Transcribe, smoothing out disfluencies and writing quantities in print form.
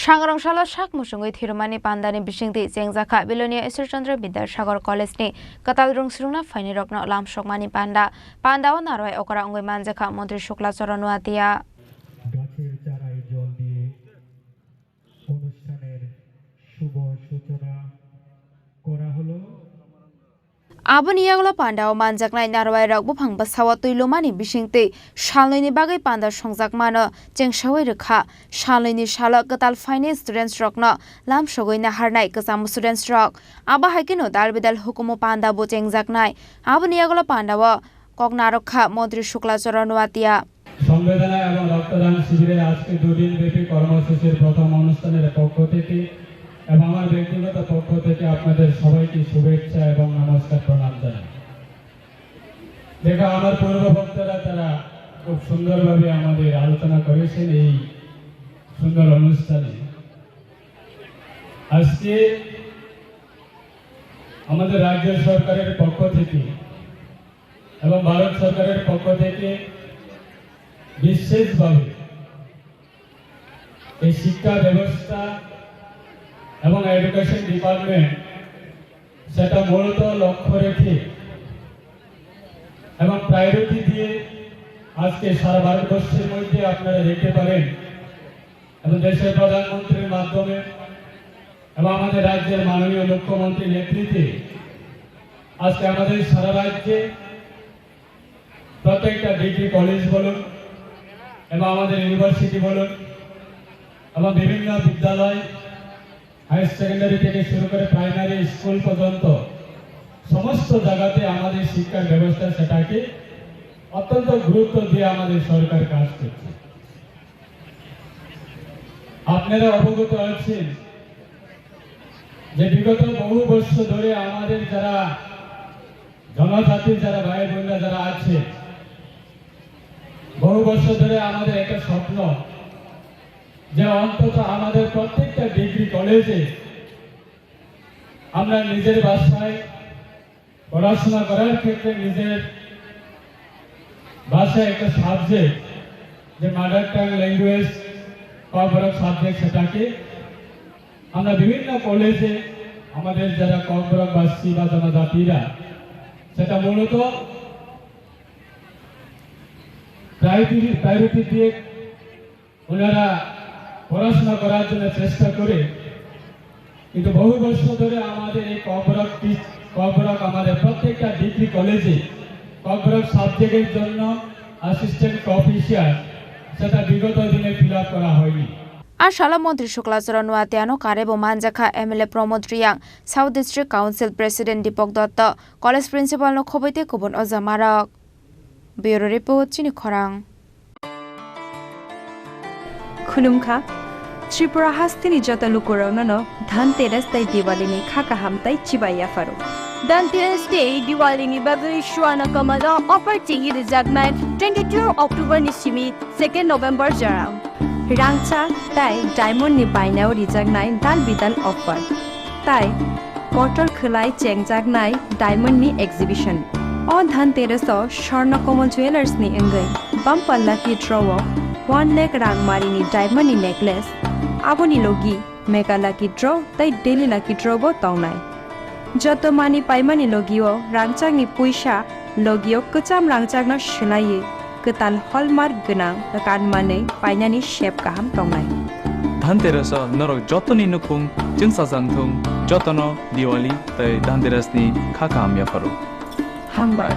Sangrongsalo mwchungwi Rwmani Panda ni bisingti Chengjakha Belonia Ishwarchandra Vidyasagar College ni katal rungsrungna faini rokna lamsokmani Panda Panda o narwai okara ongoi manjakha Mantri Ishwarchandra nuatia গাছের চারায় জল দিয়ে অনুষ্ঠানের শুভ সূচনা করা হলো Aboni yagla Panda o manjaknai narwai rok buphang basawa tuilomani bisingti shalnoini bagai Panda songjak chengshawai rekha shalnoini shala katal finance students rokna lamsogoi naharnai kasam students rok aba haikino dalbidal hukumo Panda bo chengjaknai aboni yagla Panda o koknarokha Mantri Ishwarchandra nuatia সংবেদনা এবং রক্তদান শিবিরের আজকে দুদিন ব্যাপী কর্মসূচির প্রথম অনুষ্ঠানের পক্ষ থেকে এবং আমার ব্যক্তিগত পক্ষ থেকে আপনাদের সবাইকে শুভেচ্ছা এবং নমস্কার প্রণাম জানাই। দেখো আমার পূর্ব বক্তারা তারা খুব সুন্দরভাবে আমাদের আলোচনা করেছেন এই সুন্দর অনুষ্ঠানে। আজকে আমাদের রাজ্য সরকারের পক্ষ থেকে এবং ভারত সরকারের পক্ষ থেকে বিশেষভাবে এই শিক্ষা ব্যবস্থা এবং এডুকেশন ডিপার্টমেন্ট সেটা মূলত লক্ষ্য রেখে এবং প্রায়োরিটি দিয়ে আজকে সারা ভারতবর্ষের মধ্যে আপনারা দেখতে পারেন এবং দেশের প্রধানমন্ত্রীর মাধ্যমে এবং আমাদের রাজ্যের মাননীয় মুখ্যমন্ত্রীর নেতৃত্বে আজকে আমাদের সারা রাজ্যে প্রত্যেকটা ডিগ্রি কলেজ বলুন এবং আমাদের ইউনিভার্সিটি বলুন এবং বিভিন্ন বিদ্যালয় হায়ার সেকেন্ডারি থেকে শুরু করে প্রাইমারি স্কুল পর্যন্ত সমস্ত জায়গাতে আমাদের শিক্ষার ব্যবস্থা সেটাকে অত্যন্ত গুরুত্ব দিয়ে আমাদের সরকার কাজ করছে। আপনারা অবগত আছেন যে বিগত বহু বছর ধরে আমাদের যারা জনজাতির যারা ভাই বোনরা যারা আছে বহু বছর ধরে আমাদের একটা স্বপ্ন যে অন্তত আমাদের প্রত্যেকটা ডিগ্রি কলেজে আমরা নিজের ভাষায় পড়াশোনা করার ক্ষেত্রে নিজের ভাষায় একটা সাবজেক্ট যে mother tongue language corporate subject সেটাকে আমরা বিভিন্ন কলেজে আমাদের যারা কর্পোরেটবাসী বা জনজাতিরা সেটা মূলত প্রায়োরিটি দিয়ে ওনারা পড়াশোনা করার জন্য চেষ্টা করে কিন্তু বহু বছর ধরে আমাদের এই কর্পোরেট আমাদের প্রত্যেকটা ডিগ্রি কলেজে কর্পোরেট সাবজেক্টের জন্য অ্যাসিস্ট্যান্ট প্রফেসর সেটা বিগত দিনে ফিল আপ করা হয়নি। Ashala Mantri Ishwarchandra nuatiano karebo manjakha MLA Pramod Riyang South District Council President Dipok Dutta College Principal no khoboite kubon ojamarak Bureau Report Chini Khorang Khulumkha Tripura hastini jota lukurona no Dhanteras tai Diwali ni khaka hamtai chibaya faru Dhanteras Day Diwali ni bagri shwana kamala offer tingi rejagnai 22 October ni simi 2 November jarang Rangcha tai diamond ni bainao rejagnai dal bidal offer tai portal khulai Chengjakha diamond ni exhibition O Dhanteras o Swarna Kamal Jewelers ni engai bumper lucky draw 1 lakh rangmari ni diamond ni necklace aboni logi mega lucky draw tai daily lucky draw bo taunai joto mani paimani logio rangchak ni puisa logio kacham rangchak no shilai ketal hallmark gnang kan mane painani shape kaham taunai Dhanteras norok jotoni nukung jingsa jangthung jotono Diwali tai Dhanteras ni khakam ya faru Hambar